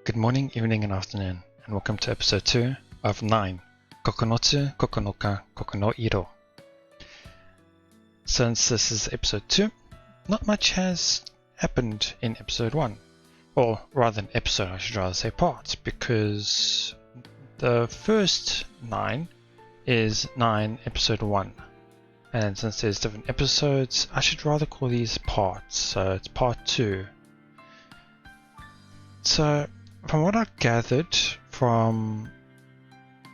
Good morning, evening, and afternoon, and welcome to episode 2 of 9, Koko no tsu koko no ka koko no iro. Since this is episode 2, not much has happened in episode 1. Or rather than episode, I should rather say part, because the first 9 is 9 episode 1. And since there's different episodes, I should rather call these parts, so it's part 2. So, from what I gathered from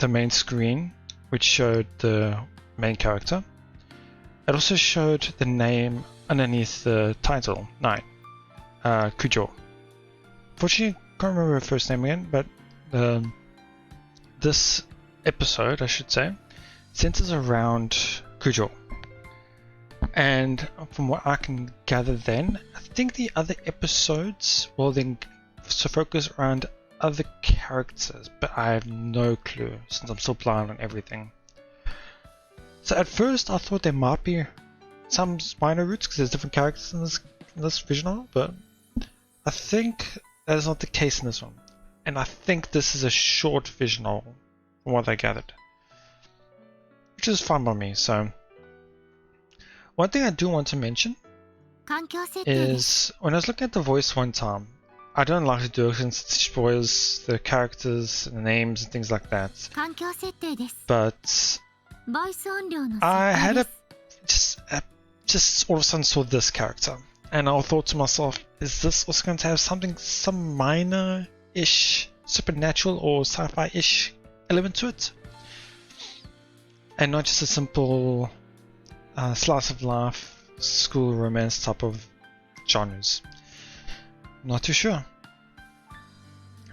the main screen, which showed the main character, it also showed the name underneath the title, 9, Kujo. Fortunately, I can't remember her first name again, but this episode, I should say, centers around Kujo. And from what I can gather then, I think the other episodes will then focus around other characters, but I have no clue since I'm still blind on everything. So at first I thought there might be some minor roots because there's different characters in this visual, but I think that is not the case in this one. And I think this is a short visual from what I gathered, which is fine by me. So one thing I do want to mention is when I was looking at the voice one time, I don't like to do it since it spoils the characters and the names and things like that. But I had just all of a sudden saw this character, and I thought to myself, is this also going to have some minor-ish supernatural or sci-fi-ish element to it? And not just a simple slice of life, school romance type of genres. Not too sure.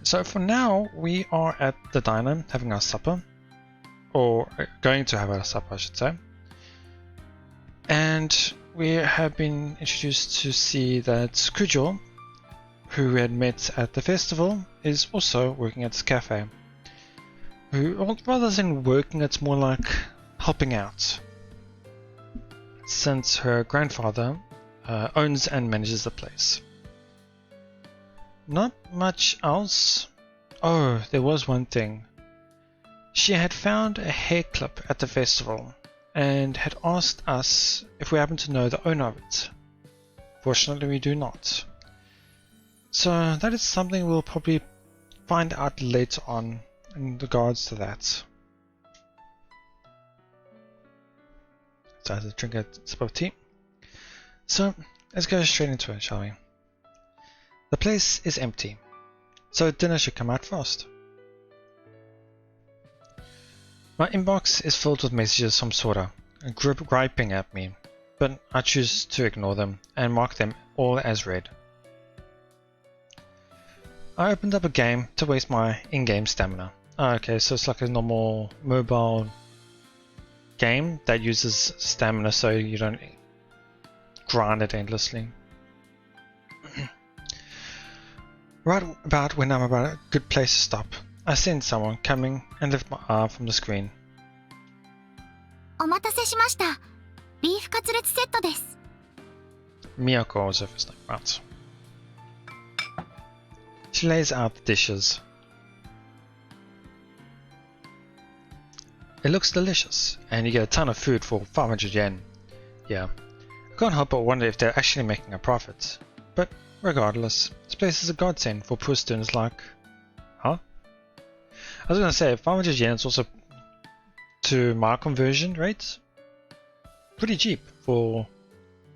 So for now, we are at the diner having our supper, or going to have our supper, I should say. And we have been introduced to see that Kujo, who we had met at the festival, is also working at this cafe. Rather than working, it's more like helping out, since her grandfather owns and manages the place. Not much else. Oh, there was one thing. She had found a hair clip at the festival and had asked us if we happen to know the owner of it. Fortunately, we do not. So that is something we'll probably find out later on in regards to that. So I have to drink a sip of tea. So let's go straight into it, shall we? The place is empty, so dinner should come out fast. My inbox is filled with messages from Sora, griping at me, but I choose to ignore them and mark them all as read. I opened up a game to waste my in-game stamina. Okay, so it's like a normal mobile game that uses stamina so you don't grind it endlessly. Right about when I'm about a good place to stop, I sense someone coming and lift my arm from the screen. Miyako was her first name, right? She lays out the dishes. It looks delicious, and you get a ton of food for 500 yen. Yeah, I can't help but wonder if they're actually making a profit. But regardless, this place is a godsend for poor students like... Huh? I was gonna say, 500 yen is also, to my conversion rate, pretty cheap for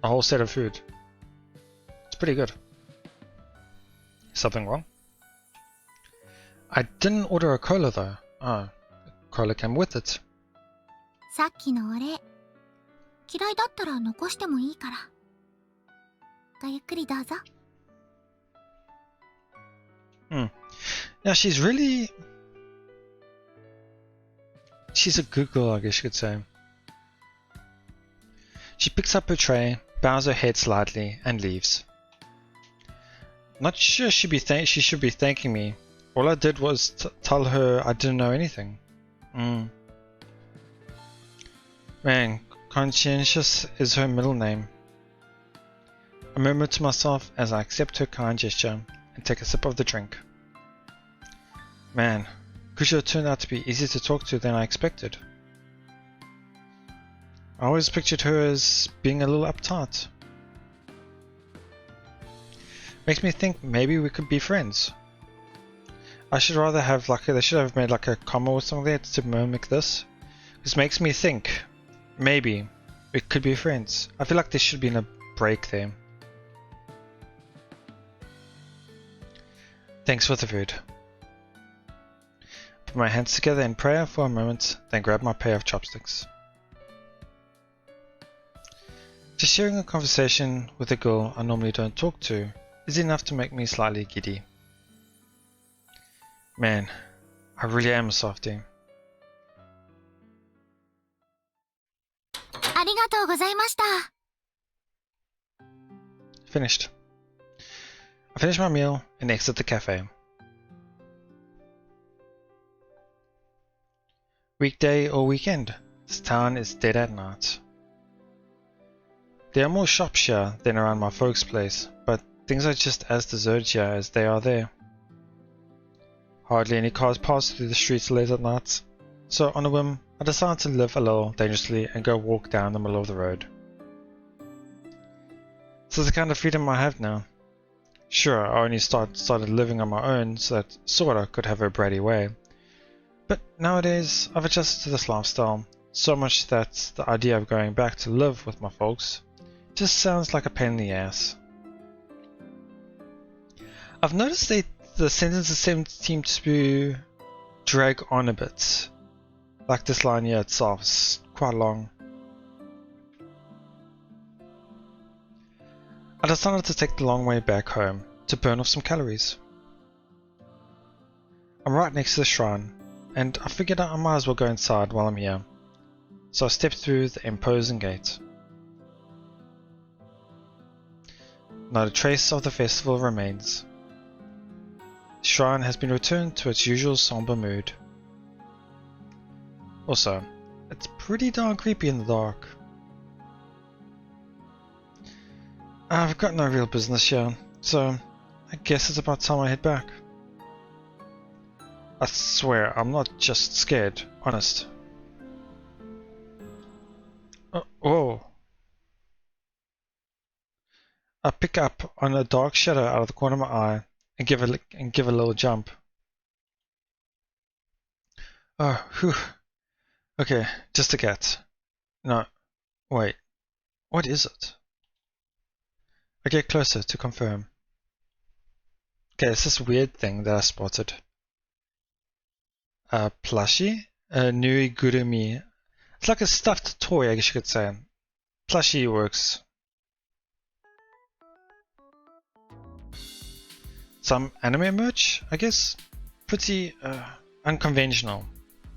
a whole set of food. It's pretty good. Something wrong? I didn't order a cola though. Oh, cola came with it. Yeah, she's a good girl, I guess you could say. She picks up her tray, bows her head slightly, and leaves. Not sure she should be thanking me. All I did was tell her I didn't know anything. Man, conscientious is her middle name. I murmur to myself as I accept her kind gesture and take a sip of the drink. Man, Kujo turned out to be easier to talk to than I expected. I always pictured her as being a little uptight. Makes me think maybe we could be friends. I should rather have like they should have made like a comma or something there to mimic this. This makes me think maybe we could be friends. I feel like there should be a break there. Thanks for the food. Put my hands together in prayer for a moment, then grab my pair of chopsticks. Just sharing a conversation with a girl I normally don't talk to is enough to make me slightly giddy. Man, I really am a softie. ありがとうございました。 Finished. I finish my meal and exit the cafe. Weekday or weekend, this town is dead at night. There are more shops here than around my folks' place, but things are just as deserted here as they are there. Hardly any cars pass through the streets late at night, so on a whim, I decide to live a little dangerously and go walk down the middle of the road. This is the kind of freedom I have now. Sure, I only started living on my own so that sorta could have a bratty way. But nowadays, I've adjusted to this lifestyle so much that the idea of going back to live with my folks just sounds like a pain in the ass. I've noticed that the sentences seem to drag on a bit. Like this line here itself is quite long. I decided to take the long way back home to burn off some calories. I'm right next to the shrine, and I figured I might as well go inside while I'm here. So I stepped through the imposing gate. Not a trace of the festival remains. The shrine has been returned to its usual somber mood. Also, it's pretty darn creepy in the dark. I've got no real business here, so I guess it's about time I head back. I swear, I'm not just scared, honest. Oh. I pick up on a dark shadow out of the corner of my eye and give a little jump. Oh, whew. Okay, just a cat. No, wait. What is it? I get closer to confirm. Okay, it's this weird thing that I spotted. A plushie? A nui gurumi. It's like a stuffed toy, I guess you could say. Plushie works. Some anime merch, I guess? Pretty unconventional.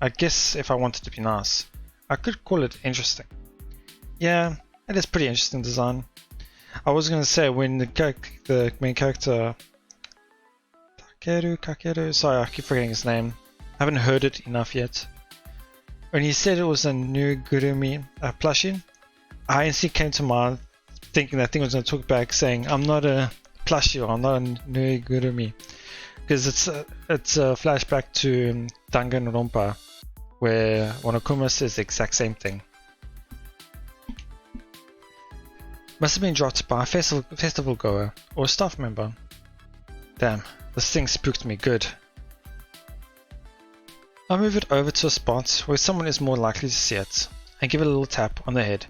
I guess if I wanted to be nice, I could call it interesting. Yeah, it is pretty interesting design. I was gonna say when the main character Kakeru, sorry I keep forgetting his name. I haven't heard it enough yet. When he said it was a new Gurumi plushie, I instantly came to mind thinking that thing was gonna talk back saying I'm not a plushie or I'm not a new Gurumi. Because it's a flashback to Danganronpa, where Monokuma says the exact same thing. Must have been dropped by a festival goer or a staff member. Damn, this thing spooked me good. I move it over to a spot where someone is more likely to see it and give it a little tap on the head.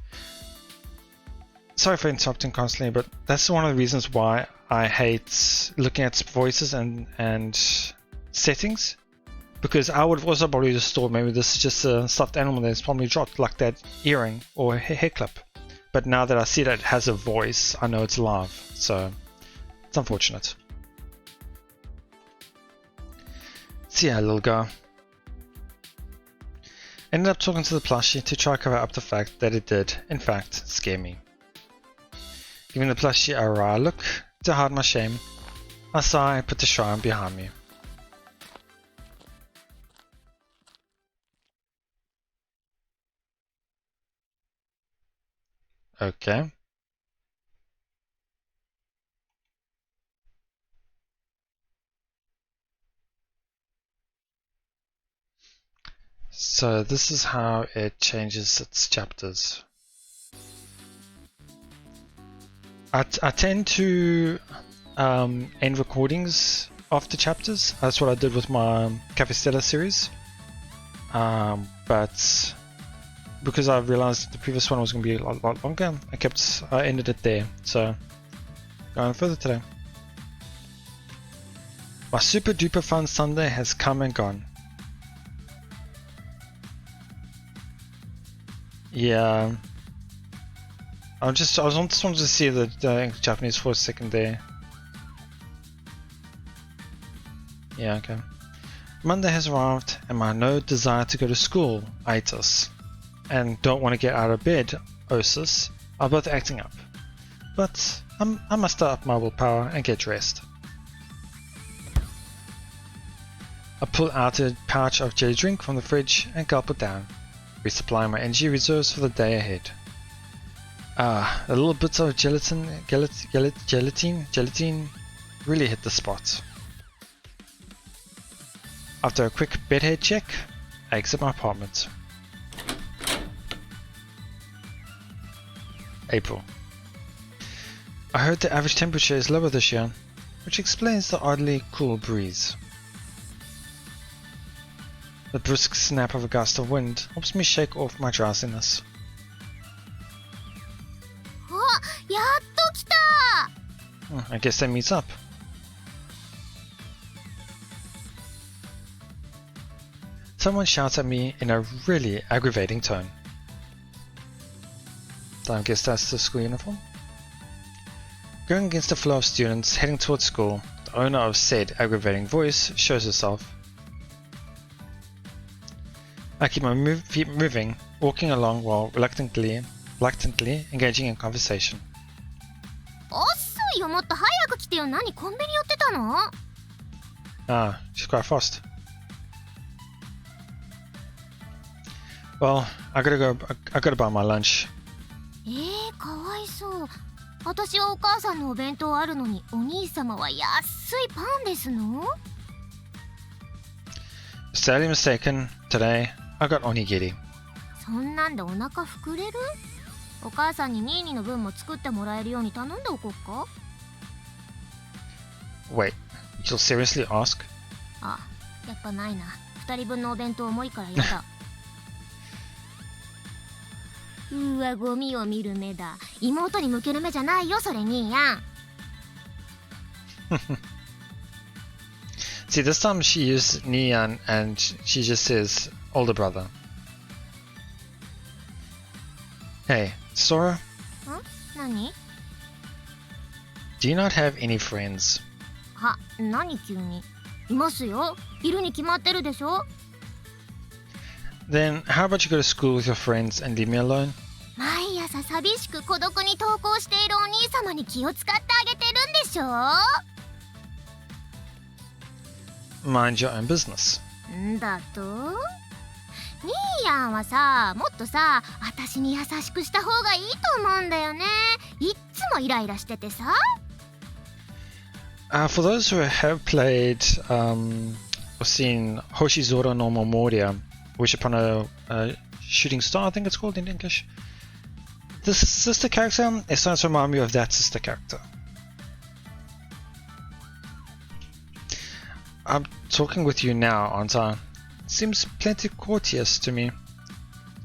Sorry for interrupting constantly, but that's one of the reasons why I hate looking at voices and settings. Because I would have also probably just thought maybe this is just a stuffed animal that's probably dropped, like that earring or hair clip. But now that I see that it has a voice, I know it's live, so it's unfortunate. See ya, little guy. Ended up talking to the plushie to try to cover up the fact that it did, in fact, scare me. Giving the plushie a wry look to hide my shame, I sigh and put the shrine behind me. Okay. So this is how it changes its chapters. I tend to end recordings after chapters. That's what I did with my Cafe Stella series. But because I realized the previous one was going to be a lot longer, I ended it there. So going further today. My super duper fun Sunday has come and gone. Yeah. I just wanted to see the Japanese for a second there. Yeah, okay. Monday has arrived and my no desire to go to school, itis, and don't want to get out of bed, osis, are both acting up. But I muster up my willpower and get dressed. I pull out a pouch of jelly drink from the fridge and gulp it down, resupplying my energy reserves for the day ahead. A little bit of gelatin really hit the spot. After a quick bedhead check, I exit my apartment. April. I heard the average temperature is lower this year, which explains the oddly cool breeze. The brisk snap of a gust of wind helps me shake off my drowsiness. I guess that meets up. Someone shouts at me in a really aggravating tone. I guess that's the school uniform. Going against the flow of students heading towards school, the owner of said aggravating voice shows herself. I keep my feet moving, walking along while reluctantly engaging in conversation. She's quite fast. Well, I gotta buy my lunch. かわいそう。私はお母さんのお弁当あるのに、お兄様は安いパンですの？ Sadly mistaken, today I got onigiri. そんなんでお腹膨れる？お母さんにニーニの分も作ってもらえるように頼んでおこっか？ Wait, you'll seriously ask? あ、やっぱないな。2人分のお弁当重いからやだ。うわ、ゴミを見る目だ。妹に向ける目じゃないよ、それにやん。See, this time she used Nian and she just says older brother. Hey, Sora? 何？ Do you not have any friends? は、何急に？いますよ。いるに決まってるでしょ。Then how about you go to school with your friends and leave me alone? 毎朝寂しく孤独に登校しているお兄様に気を使ってあげてるんでしょ。Mind your own business. んだと？ニーヤンはさ、もっとさ、私に優しくした方がいいと思うんだよね。いっつもイライラしててさ。For those who have played or seen Hoshizora no Momoria, Wish Upon a Shooting Star, I think it's called in English. This sister character, it starts to remind me of that sister character. I'm talking with you now, aren't I? Seems plenty courteous to me.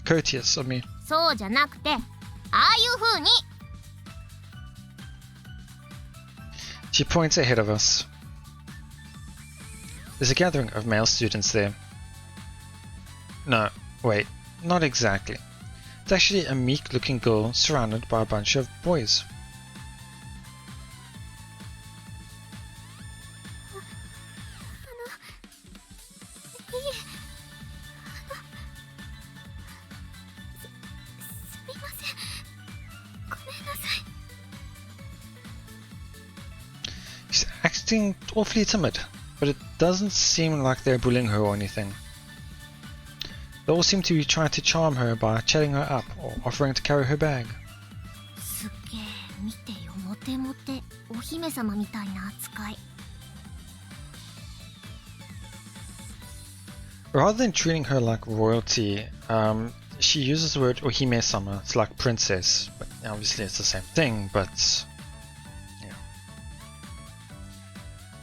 Courteous of me. そうじゃなくて、ああいう風に。She points ahead of us. There's a gathering of male students there. No, wait, not exactly. It's actually a meek-looking girl surrounded by a bunch of boys. She's acting awfully timid, but it doesn't seem like they're bullying her or anything. They all seem to be trying to charm her by chatting her up or offering to carry her bag. すっげえ、見てよ、モテモテ、お姫様みたいな扱い。Rather than treating her like royalty, she uses the word ohime-sama. It's like princess, but obviously it's the same thing, but yeah.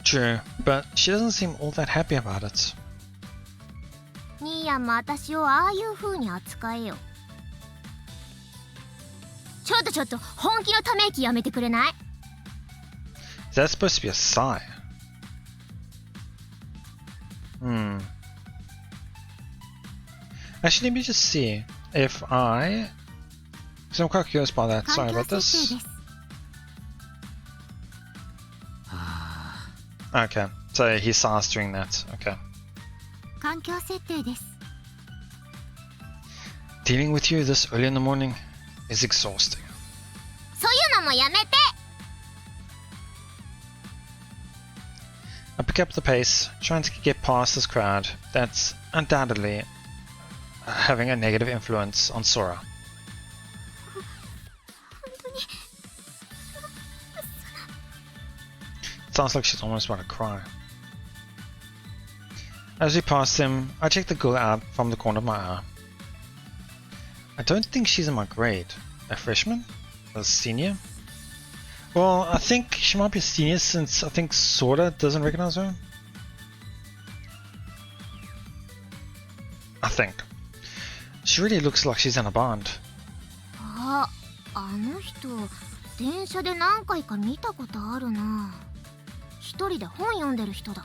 True, but she doesn't seem all that happy about it. 兄やんも私をああいう風に扱えよ。ちょっと本気のため息やめてくれない？ Is that supposed to be a sigh? Actually, let me just see if I... Because I'm quite curious about that. Sorry about this. Okay, so he sighs during that. Okay. 環境設定です。 Dealing with you this early in the morning is exhausting. そういうのもやめて。 I pick up the pace, trying to get past this crowd that's undoubtedly having a negative influence on Sora. 本当に。 Sounds like she's almost about to cry. As we pass him, I check the girl out from the corner of my eye. I don't think she's in my grade. A freshman? A senior? Well, I think she might be a senior since I think Sora doesn't recognize her. I think. She really looks like she's in a band. あの人、電車で何回か見たことあるな。一人で本読んでる人だ。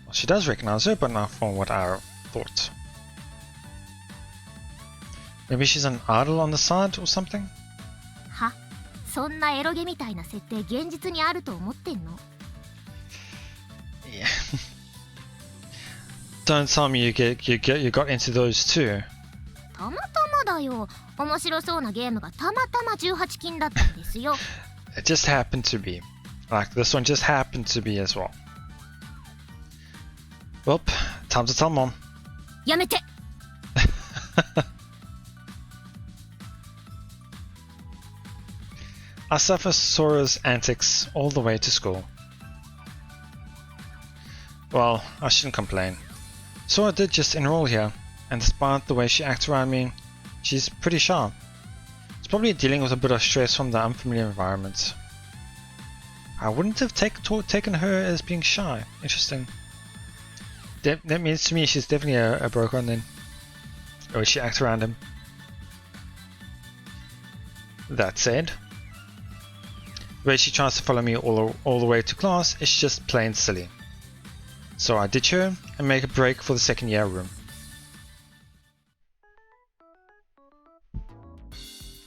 Well, she does recognize her, but not from what I thought. Maybe she's an idol on the side or something? は、そんなエロゲみたいな設定現実にあると思ってんの？ Yeah. Don't tell me you got into those too. たまたまだよ。面白そうなゲームがたまたま18禁だったんですよ。It just happened to be. Like this one just happened to be as well. Well, time to tell Mom. やめて。 I suffer Sora's antics all the way to school. Well, I shouldn't complain. Sora did just enroll here, and despite the way she acts around me, she's pretty sharp. It's probably dealing with a bit of stress from the unfamiliar environment. I wouldn't have taken her as being shy. Interesting. That means to me she's definitely a broke one then. Or she acts around him. That said, the way she tries to follow me all the way to class is just plain silly. So I ditch her and make a break for the second year room.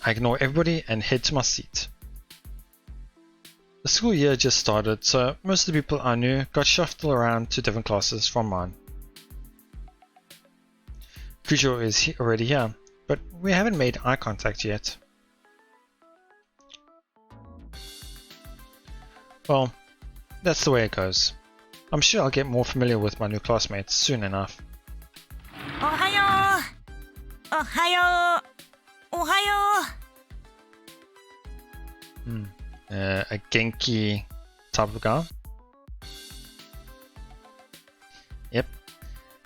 I ignore everybody and head to my seat. The school year just started, so most of the people I knew got shuffled around to different classes from mine. Kujo is already here, but we haven't made eye contact yet. Well, that's the way it goes. I'm sure I'll get more familiar with my new classmates soon enough. Ohayo! Ohayo! Ohayo! A Genki type of guy. Yep.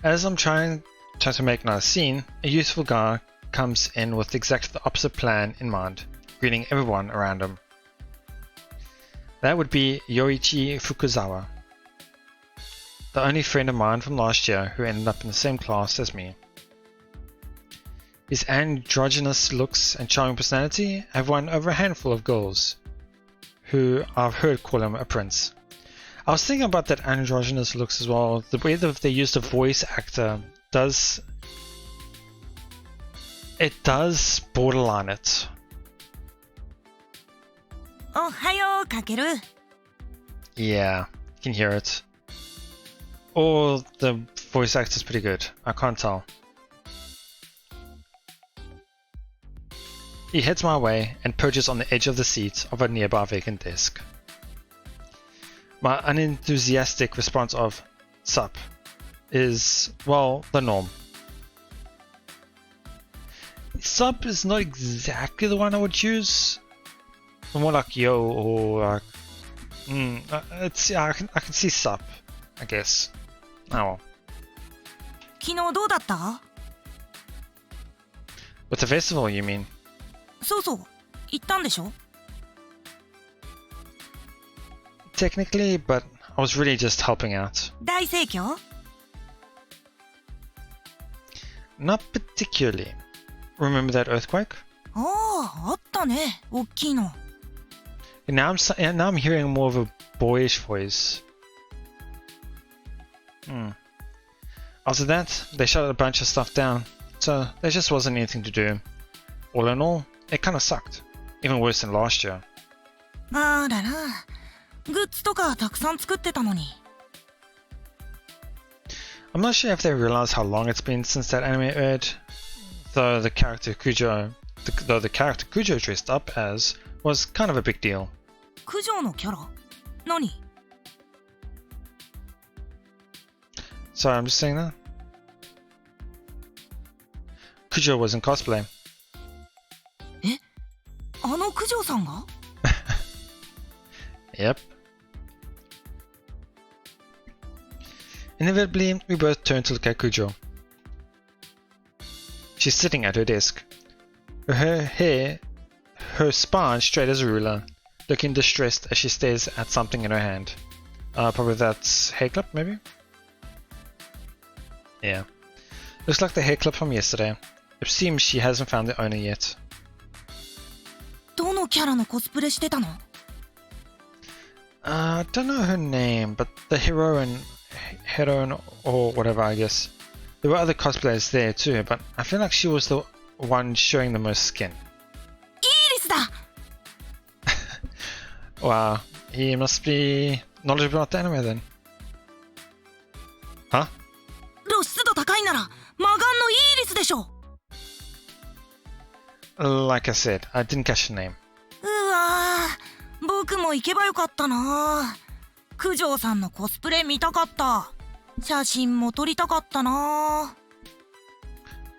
As I'm trying to make another scene, a youthful guy comes in with exactly the opposite plan in mind, greeting everyone around him. That would be Yoichi Fukuzawa, the only friend of mine from last year who ended up in the same class as me. His androgynous looks and charming personality have won over a handful of girls, who I've heard call him a prince. I was thinking about that androgynous looks as well. The way that they used a voice actor does borderline it. Ohayo, Kakeru. Yeah, you can hear it. Or the voice actor's pretty good. I can't tell. He heads my way and perches on the edge of the seat of a nearby vacant desk. My unenthusiastic response of "Sup" is, well, the norm. Sup is not exactly the one I would choose. More like yo or like, I can see sup, I guess. Oh well. 昨日どうだった？ With the festival, you mean? そうそう、行ったんでしょ？ Technically, but I was really just helping out. 大盛況？ Not particularly. Remember that earthquake? ああ、あったね、おっきいの。Now I'm hearing more of a boyish voice. After that, they shut a bunch of stuff down, so there just wasn't anything to do. All in all, it kinda sucked. Even worse than last year. あらら、グッズとかたくさん作ってたのに。I'm not sure if they realize how long it's been since that anime aired, though the character Kujo dressed up as was kind of a big deal. 九条のキャラ？何？ Sorry, I'm just saying that. Kujo was in cosplay. え？あの九条さんが？ Yep. Inevitably, we both turned to look at Kujo. She's sitting at her desk. Her hair, her spine straight as a ruler, looking distressed as she stares at something in her hand. Probably that's hair clip, maybe? Yeah. Looks like the hair clip from yesterday. It seems she hasn't found the owner yet. どのキャラのコスプレしてたの？ I don't know her name, but the heroine or whatever, I guess. There were other cosplayers there too, but I feel like she was the one showing the most skin. イーリスだ！ Wow, he must be knowledgeable about the anime then. Huh? 露出度高いなら魔眼のイーリスでしょ。 Like I said, I didn't catch the name. うわー、僕も行けばよかったな。九条さんのコスプレ見たかった。写真も撮りたかったな。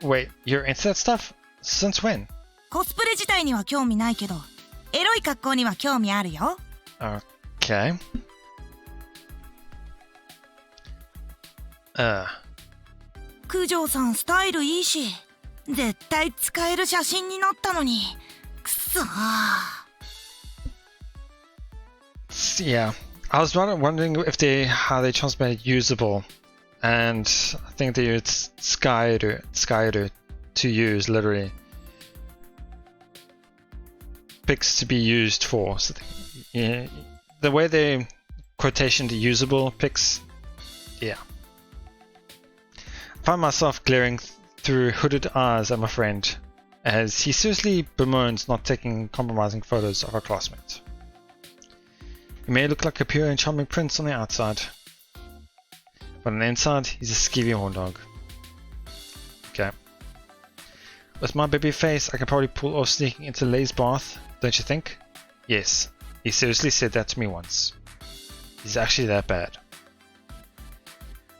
Wait, you're into that stuff? Since when? コスプレ自体には興味ないけど、エロい格好には興味あるよ。 Okay. 九条さんスタイルいいし、絶対使える写真になったのに。くそー。 Yeah, I was wondering if how they translated usable, and I think they used Skyru to use literally. Pics to be used for. So yeah, the way they quotation the usable pics, yeah. I find myself glaring through hooded eyes at my friend as he seriously bemoans not taking compromising photos of our classmates. He may look like a pure and charming prince on the outside, but on the inside, he's a skeevy horn dog. Okay. With my baby face, I can probably pull off sneaking into Lay's bath, don't you think? Yes, he seriously said that to me once. He's actually that bad.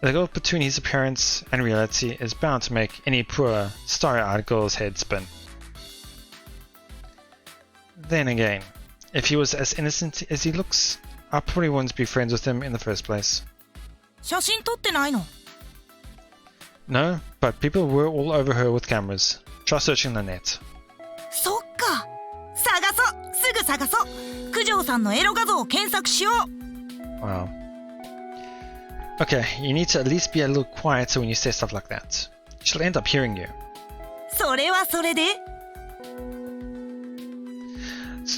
The gulf between his appearance and reality is bound to make any poor, starry-eyed girl's head spin. Then again, if he was as innocent as he looks, I probably wouldn't be friends with him in the first place. 写真撮ってないの？ No, but people were all over her with cameras. Try searching the net. そっか。探そう。すぐ探そう。九条さんのエロ画像を検索しよう。 Wow. Okay, you need to at least be a little quieter when you say stuff like that. She'll end up hearing you. それはそれで。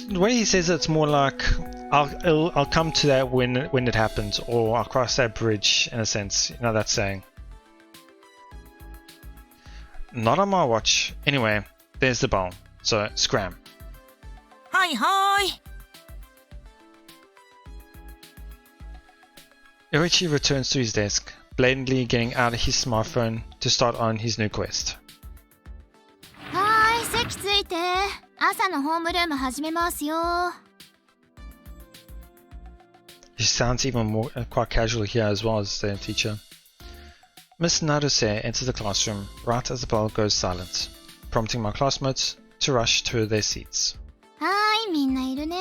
The way he says it's more like I'll come to that when it happens, or I'll cross that bridge in a sense. You know that saying. Not on my watch. Anyway, there's the bell. So scram. はいはい。 Yoichi returns to his desk, blatantly getting out his smartphone to start on his new quest. はーい、席ついて。朝のホームルーム始めますよ。 She sounds even more quite casual here as well as the teacher. Miss Naruse enters the classroom right as the bell goes silent, prompting my classmates to rush to their seats. はーい、みんないるね。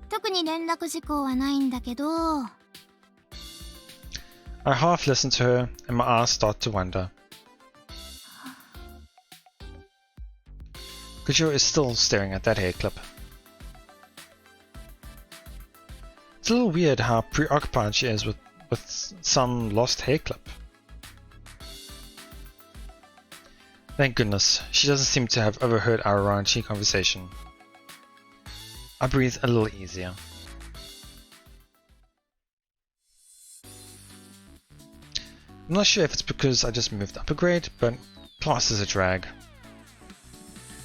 特に連絡事項はないんだけど。 I half listen to her and my eyes start to wander. Kujo is still staring at that hair clip. It's a little weird how preoccupied she is with some lost hair clip. Thank goodness, she doesn't seem to have overheard our raunchy conversation. I breathe a little easier. I'm not sure if it's because I just moved up a grade, but class is a drag.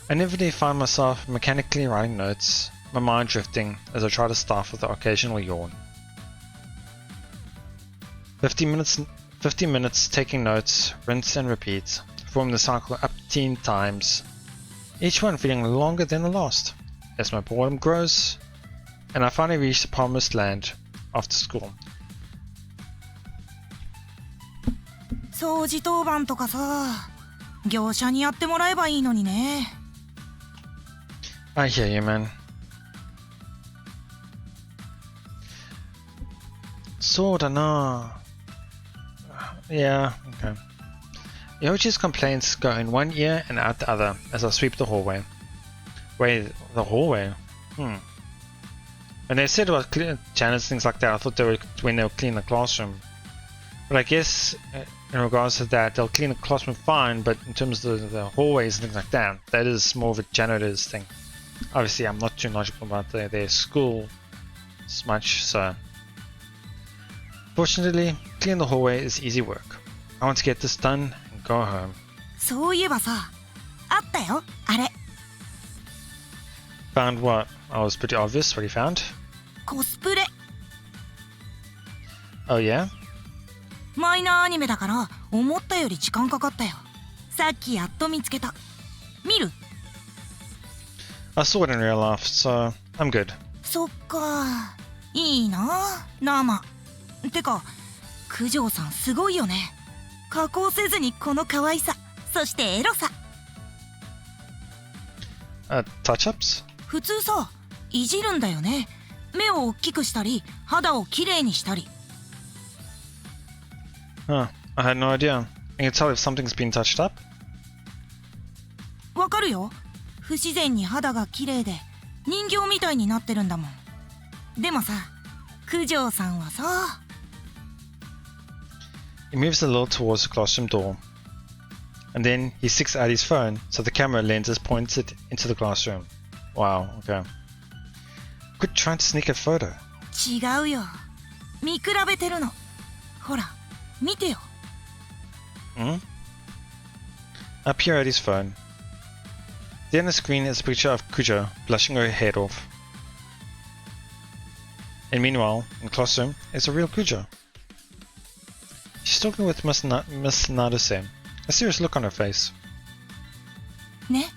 I inevitably find myself mechanically writing notes, my mind drifting as I try to start with the occasional yawn. 50 minutes taking notes, rinse and repeat, perform the cycle up 10 times, each one feeling longer than the last, as my boredom grows, and I finally reach the promised land after school. 掃除当番とかさ、業者にやってもらえばいいのにね。I hear you, man. Sorta na. Yeah, okay. Yoichi's complaints go in one ear and out the other as I sweep the hallway. Wait, the hallway? When they said about janitors, things like that, I thought they were when they would clean the classroom. But I guess in regards to that, they'll clean the classroom fine, but in terms of the hallways and things like that, that is more of a janitor's thing. Obviously, I'm not too knowledgeable about their school as much, so... Fortunately, cleaning the hallway is easy work. I want to get this done and go home. そういえばさ、あったよ、あれ。Found what? Oh, it was pretty obvious what he found. コスプレ。Oh yeah? マイナーアニメだから思ったより時間かかったよ。さっきやっと見つけた。見る？ I saw it in real life, so I'm good. そっか、いいな、生。てか、九条さんすごいよね。加工せずにこの可愛さ、そしてエロさ。Touch-ups? 普通さ、いじるんだよね。目を大きくしたり、肌をきれいにしたり。Huh, I had no idea. I can tell if something's been touched up? わかるよ。不自然に肌がきれいで人形みたいになってるんだもん。でもさ、九条さんはさ。He moves a little towards the classroom door. And then he sticks out his phone so the camera lens is pointed into the classroom. Wow, okay. Quit trying to sneak a photo. 違うよ。見比べてるの。ほら、見てよ。Up here at his phone. There on the screen is a picture of Kujo blushing her head off. And meanwhile, in the classroom, is a real Kujo. She's talking with Miss Nadase, a serious look on her face. ね、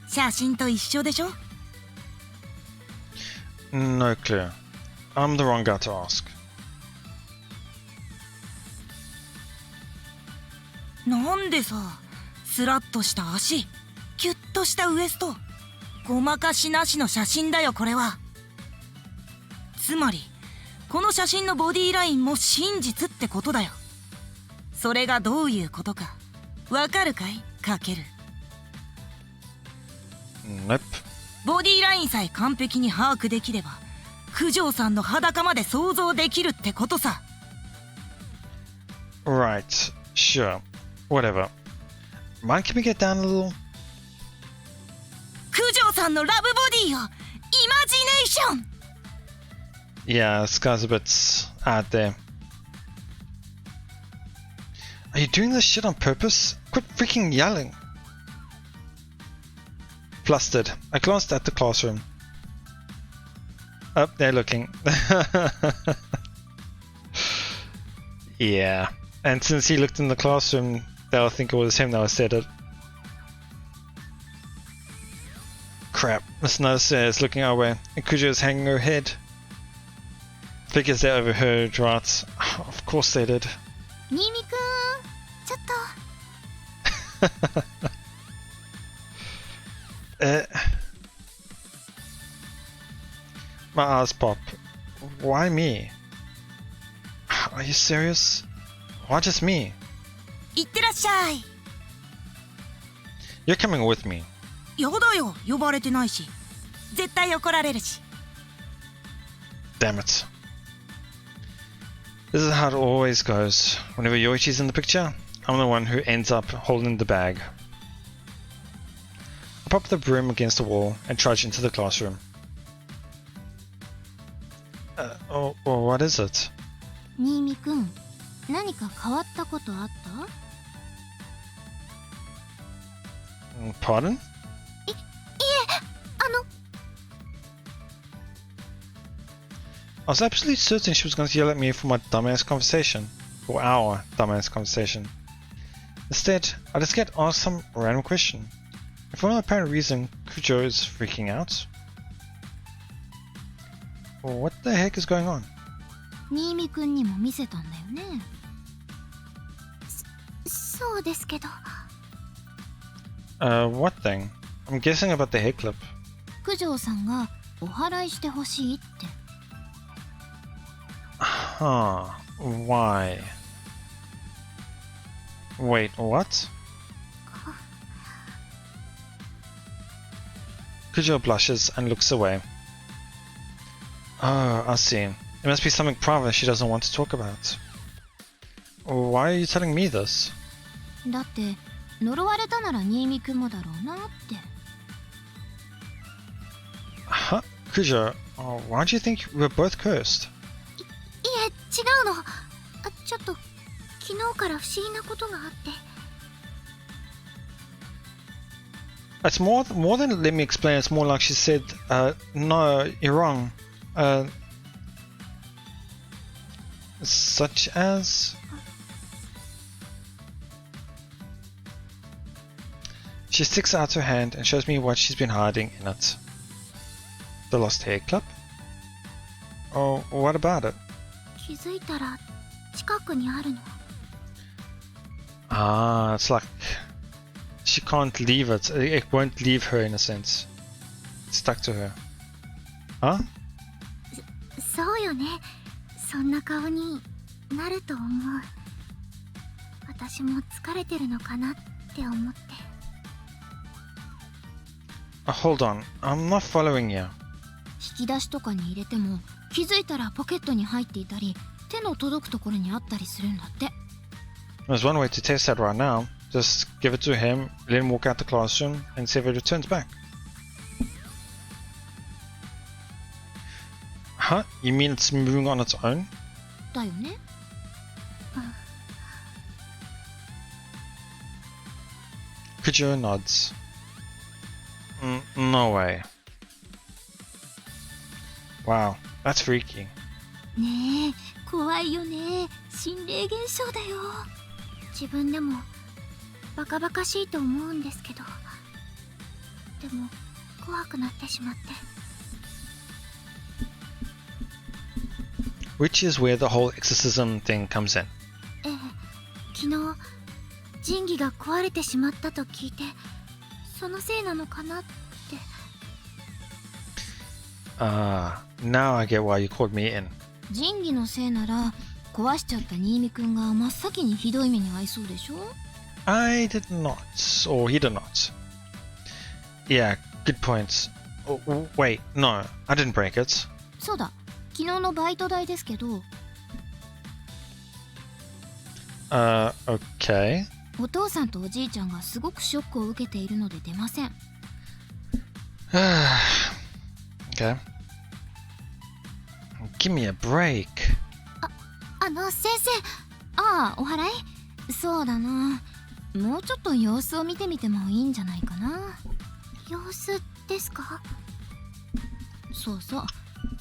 写真と一緒でしょ？ No clue. I'm the wrong guy to ask. なんでさ、スラッとした足、キュッとしたウエスト、ごまかしなしの写真だよこれは。つまりこの写真のボディーラインも真実ってことだよ。それがどういうことかわかるかい、かける。Nope. ボディーラインさえ完璧に把握できれば、九条さんの裸まで想像できるってことさ。Right, sure, whatever. Mind, can we get down a little? 九条さんのラブボディをイマジネーション。 Yeah, this guy's a bit out there. Are you doing this shit on purpose? Quit freaking yelling! Flustered, I glanced at the classroom. Oh, they're looking. Yeah, and since he looked in the classroom, they'll think it was him that said it. Crap, Miss Nurse is looking our way, and Kujo is hanging her head. Figures they overheard, right? Of course they did. 新見くん、ちょっと。My eyes pop. Why me? Are you serious? Why just me? いってらっしゃい。 You're coming with me. やだよ、呼ばれてないし。絶対怒られるし。Damn it. This is how it always goes. Whenever Yoichi's in the picture, I'm the one who ends up holding the bag. I pop the broom against the wall and trudge into the classroom. What is it? 新見くん、何か変わったことあった？ Pardon? いえ、I was absolutely certain she was going to yell at me for my dumbass conversation. Or our dumbass conversation. Instead, I just get asked some random question. And for no apparent reason, Kujo is freaking out. What the heck is going on? 新見くんにも見せたんだよね。そうですけど。What thing? I'm guessing about the hair clip. 九条さんがお祓いしてほしいって。Huh. Why? Wait, what? Kujo blushes and looks away. Oh, I see. It must be something private she doesn't want to talk about. Why are you telling me this? だって呪われたなら新見くんもだろうなって。Huh? Kujo, why do you think we were both cursed? いえ、違うの。ちょっと昨日から不思議なことがあって。It's more than let me explain. It's more like she said, no, you're wrong. Such as? She sticks out her hand and shows me what she's been hiding in it. The lost hair clip? Oh, what about it? 気づいたら近くにあるの。Ah, it's like she can't leave it. It won't leave her in a sense. It's stuck to her. Huh? そうよね。そんな顔になると思う。私も疲れてるのかなって思って。Hold on, I'm not following you. 引き出しとかに入れても気づいたらポケットに入っていたり手の届くところにあったりするんだって。There's one way to test that right now. Just give it to him, let him walk out the classroom, and see if it returns back. Huh? You mean it's moving on its own? だよね。Kujo nods. No way. Wow, that's freaky. ねえ、怖いよね。心霊現象だよ。自分でもバカバカしいと思うんですけど、でも怖くなってしまって。Which is where the whole exorcism thing comes in. ええ、昨日神器が壊れてしまったと聞いて、そのせいなのかなって。Now I get why you called me in. 神器のせいなら壊しちゃった新見くんが真っ先にひどい目に遭いそうでしょ。 I did not, or he did not. Yeah, good points. Wait, no, I didn't break it. そうだ、昨日のバイト代ですけど。Okay. お父さんとおじいちゃんがすごくショックを受けているので出ません。Okay. Give me a break. 先生。ああ、お祓い？そうだな。もうちょっと様子を見てみてもいいんじゃないかな。様子ですか？そうそう。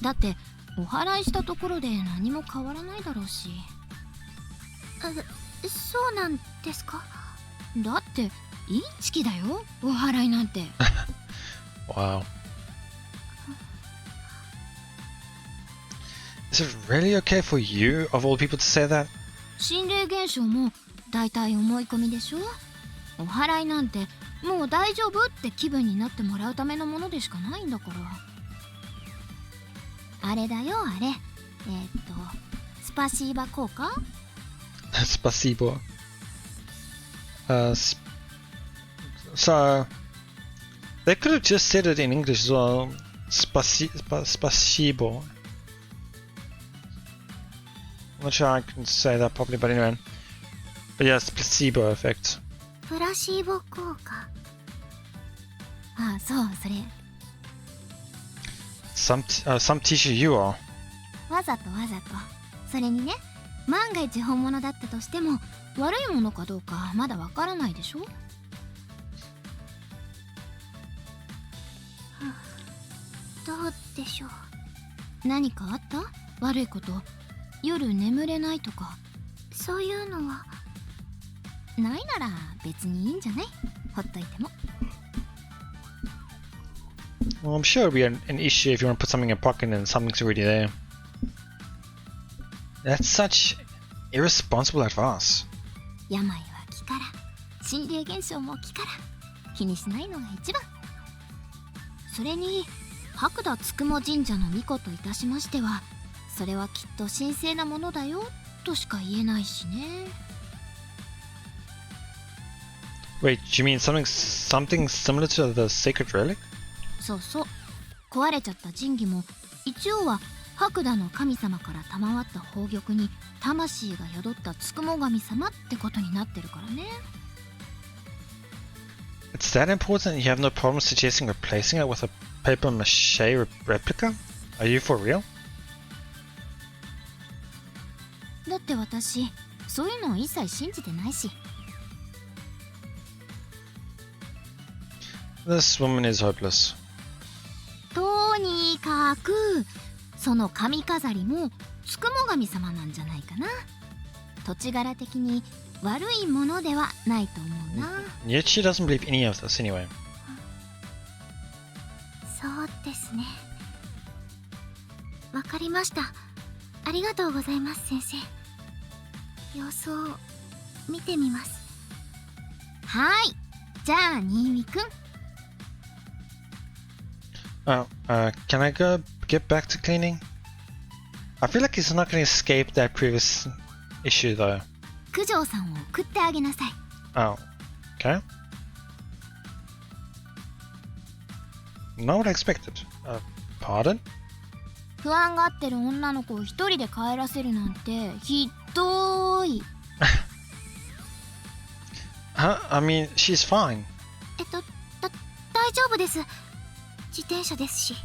だってお祓いしたところで何も変わらないだろうし。そうなんですか？だってインチキだよ、お祓いなんて。Wow. Is it really okay for you, of all people, to say that? 心霊現象もだいたい思い込みでしょ。お祓いなんてもう大丈夫って気分になってもらうためのものでしかないんだから。あれだよ、あれ。スパシーバ効果？Spasibo. So, They could have just said it in English as well. Spasibo. I'm not sure I can say that properly, but anyway. But yeah, it's placebo effect. プラシーボ効果。あ、そう、それ。Some teacher you are. わざとわざと。それにね、万が一本物だったとしても悪いものかどうかまだわからないでしょ。はあ、どうでしょう。何かあった？悪いこと。夜眠れないとか。そういうのはないなら別にいいんじゃない？ほっといても。Well, I'm sure it'll be an issue if you want to put something in your pocket and something's already there. That's such irresponsible advice. 病は気から、心霊現象も気から、気にしないのが一番。それに白田つくも神社の巫女といたしましては、それはきっと神聖なものだよとしか言えないしね。Wait, do you mean something similar to the sacred relic? そうそう。壊れちゃった神器も一応は白田の神様から賜った宝玉に魂が宿ったつくも神様ってことになってるからね。It's that important and you have no problem suggesting replacing it with a paper mache replica? Are you for real? だって私、そういうのを一切信じてないし。This woman is hopeless. とにかくその髪飾りもつくも神様なんじゃないかな。土地柄的に悪いものではないと思うな。Yet she doesn't believe any of this anyway. そうですね。わかりました。ありがとうございます、先生。様子を見てみます。はい。じゃあ新見くん。Can I get back to cleaning? I feel like he's not going to escape that previous issue though. 九条さんを送ってあげなさい。Oh, okay. Not what I expected. Pardon? 不安がってる女の子を一人で帰らせるなんてひどい。I mean, she's fine. 大丈夫です。自転車ですし。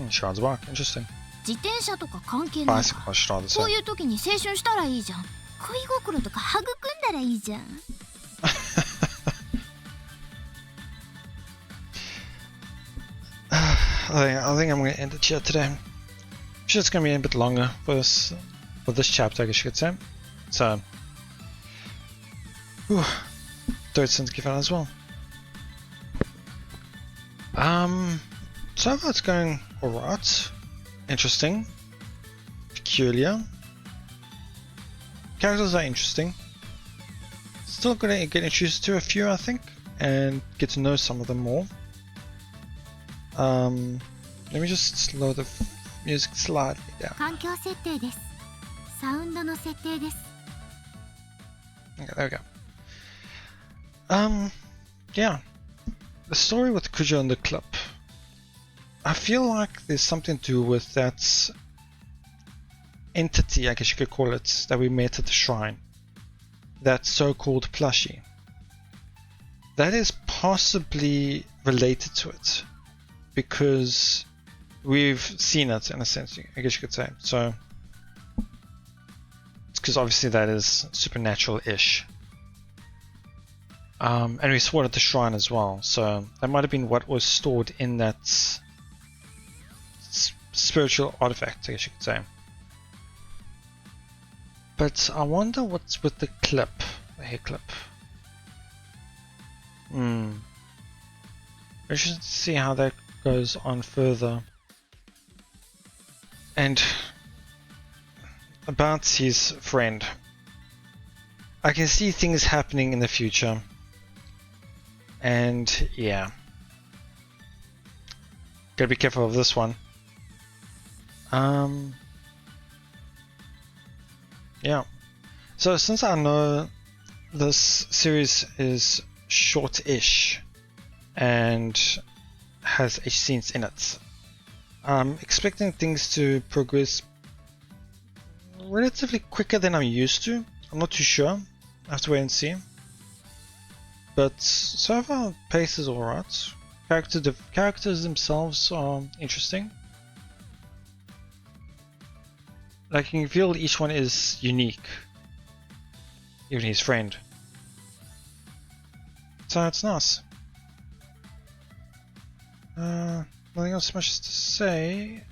Shard's bark, interesting. 自転車とか関係ないから。 Bicycle, Shard, こういう時に青春したらいいじゃん。恋心とか育んだらいいじゃん。I think I'm going to end it here today. I'm sure it's going to be a bit longer for this chapter, I guess you could say. So, third to give out as well. So far it's going alright. Interesting. Peculiar. Characters are interesting. Still gonna get introduced to a few, I think, and get to know some of them more. Let me just slow the music slightly down. 環境設定です。サウンドの設定です。 Okay, there we go. Yeah. The story with Kujo and the club. I feel like there's something to do with that entity, I guess you could call it, that we met at the shrine. That so-called plushie. That is possibly related to it. Because we've seen it in a sense, I guess you could say. So, it's because obviously that is supernatural-ish. And we saw it at the shrine as well, so that might have been what was stored in that spiritual artifact, I guess you could say. But I wonder what's with the clip, the hair clip. We should see how that goes on further. And about his friend. I can see things happening in the future. And yeah. Gotta be careful of this one. Yeah. So since I know this series is short-ish, and has scenes in it. I'm expecting things to progress relatively quicker than I'm used to. I'm not too sure. I have to wait and see. But so far, pace is alright. Characters themselves are interesting. Like, you can feel each one is unique. Even his friend. So it's nice. Nothing else much to say.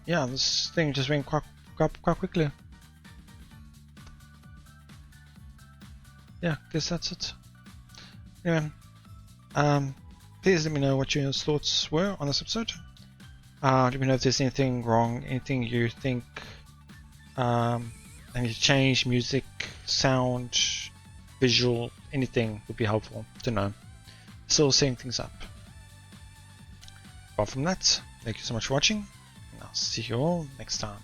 Yeah, this thing just went quite quickly. Yeah, guess that's it. Anyway, please let me know what your thoughts were on this episode. Let me know if there's anything wrong, anything you think I need to change, music, sound, visual, anything would be helpful to know. Still setting things up. Apart from that, thank you so much for watching, and I'll see you all next time.